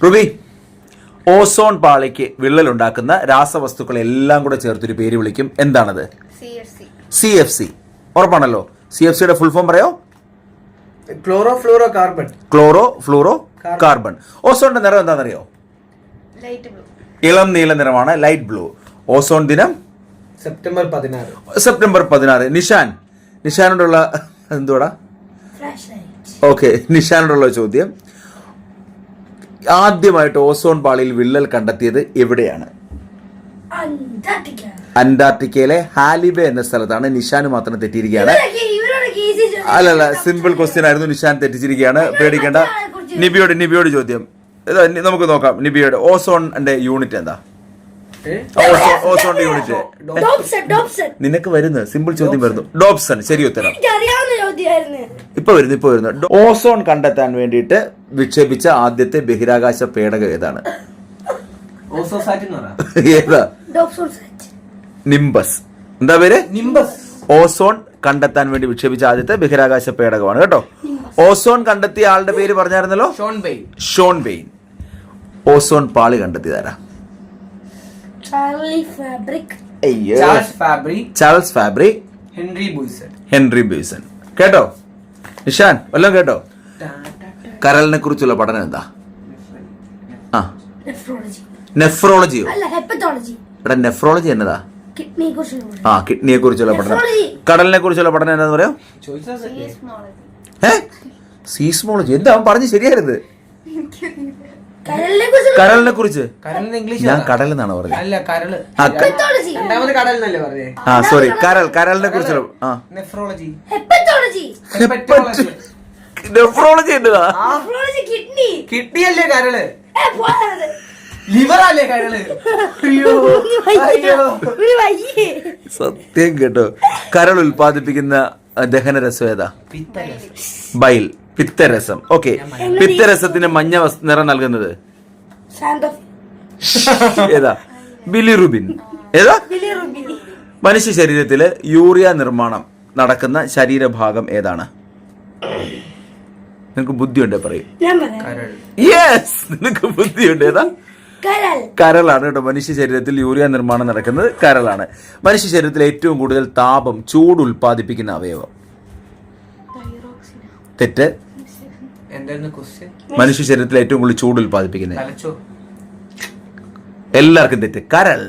Ruby, ozone പാളിക്ക് വിള്ളലുണ്ടാക്കുന്ന രാസവസ്തുക്കളെല്ലാം കൂടെ ചേർത്തൊരു പേര് വിളിക്കും. എന്താണത്? CFC. ഉറപ്പാണല്ലോ. CFCയുടെ ഫുൾ ഫോം പറയോ? Chloro fluoro carbon. ഓസോണിന്റെ നിറം എന്താണെന്നറിയോ? ഇളം നീല നിറമാണ്, ലൈറ്റ് ബ്ലൂ. ഓസോൺ ദിനം സെപ്റ്റംബർ 16. നിഷാനോടുള്ള എന്തുവാടാ? ഓക്കെ, നിഷാനോടുള്ള ചോദ്യം. ആദ്യമായിട്ട് ഓസോൺ പാളിയിൽ വിള്ളൽ കണ്ടെത്തിയത് എവിടെയാണ്? അന്റാർട്ടിക്കയിലെ ഹാലിബെ എന്ന സ്ഥലത്താണ്. നിഷാന് മാത്രം തെറ്റിയിരിക്കുകയാണ്. അല്ലല്ല, സിമ്പിൾ ക്വസ്റ്റ്യൻ ആയിരുന്നു. നിഷാൻ തെറ്റിച്ചിരിക്കുകയാണ്. പേടിക്കേണ്ട. നിബിയോട് ചോദ്യം. നമുക്ക് നോക്കാം. നിബിയോട് ഓസോണിന്റെ യൂണിറ്റ് എന്താ? ഓസോണിന്റെ യൂണിറ്റ് നിനക്ക് വരുന്നു. സിമ്പിൾ ചോദ്യം വരുന്നു. ഡോപ്സൺ. ശരി ഉത്തരം. ഇപ്പൊ വരുന്നു. ഓസോൺ കണ്ടെത്താൻ വേണ്ടിയിട്ട് വിക്ഷേപിച്ച ആദ്യത്തെ ബഹിരാകാശ പേടകം ഏതാണ്? ഏതാ? നിംബസ്. എന്താ പേര്? നിംബസ്. ഓസോൺ കണ്ടെത്താൻ വേണ്ടി വിക്ഷേപിച്ച ആദ്യത്തെ ബഹിരാകാശ പേടകമാണ് കേട്ടോ. ഓസോൺ കണ്ടെത്തിയ ആളുടെ പേര് പറഞ്ഞായിരുന്നല്ലോ, ഷോൺ ബെയിൻ. ഓസോൺ പാളി കണ്ടെത്തിയതാരാ? Charles Fabry, Henri Buisson. കേട്ടോ നിഷാൻ? വല്ലതും കേട്ടോ? കരളിനെ കുറിച്ചുള്ള പഠനം എന്താ? നെഫ്രോളജിയോ? എടാ, നെഫ്രോളജി എന്നതാ? കിഡ്നിയെ കുറിച്ചുള്ള പഠനം. കടലിനെ കുറിച്ചുള്ള പഠനം എന്താന്ന് പറയാം? സീസ്മോളജി. എന്താ അവൻ പറഞ്ഞു? ശരിയായിരുന്നു. കരളിനെ കുറിച്ച് ഞാൻ കടൽ എന്നാണ് പറഞ്ഞത്. സോറി, കരളിനെ കുറിച്ചുള്ള നെഫ്രോളജി എന്നതാ? കിഡ്നി അല്ലേ കരള്? ലിവർ അല്ലേ കരള്? സത്യം കേട്ടോ. കരൾ ഉൽപ്പാദിപ്പിക്കുന്ന ദഹനരസം ഏതാ? ബൈൽ. പിത്തരസം. ഓക്കെ, പിത്തരസത്തിന് മഞ്ഞ നിറം നൽകുന്നത് ഏതാ? ബിലിറുബിൻ. ഏതാ? മനുഷ്യ ശരീരത്തില് യൂറിയ നിർമ്മാണം നടക്കുന്ന ശരീരഭാഗം ഏതാണ്? നിനക്ക് ബുദ്ധിയുണ്ട് പറയും. യെസ്, നിനക്ക് ബുദ്ധിയുണ്ട്. ഏതാ? കരളാണ് കേട്ടോ. മനുഷ്യ ശരീരത്തിൽ യൂറിയ നിർമ്മാണം നടക്കുന്നത് കരളാണ്. മനുഷ്യ ശരീരത്തിൽ ഏറ്റവും കൂടുതൽ താപം, ചൂട് ഉൽപ്പാദിപ്പിക്കുന്ന അവയവം? തെറ്റ്. മനുഷ്യ ശരീരത്തിൽ ഏറ്റവും കൂടുതൽ ചൂട് ഉൽപ്പാദിപ്പിക്കുന്നത്? എല്ലാവർക്കും തെറ്റ്. കരൾ.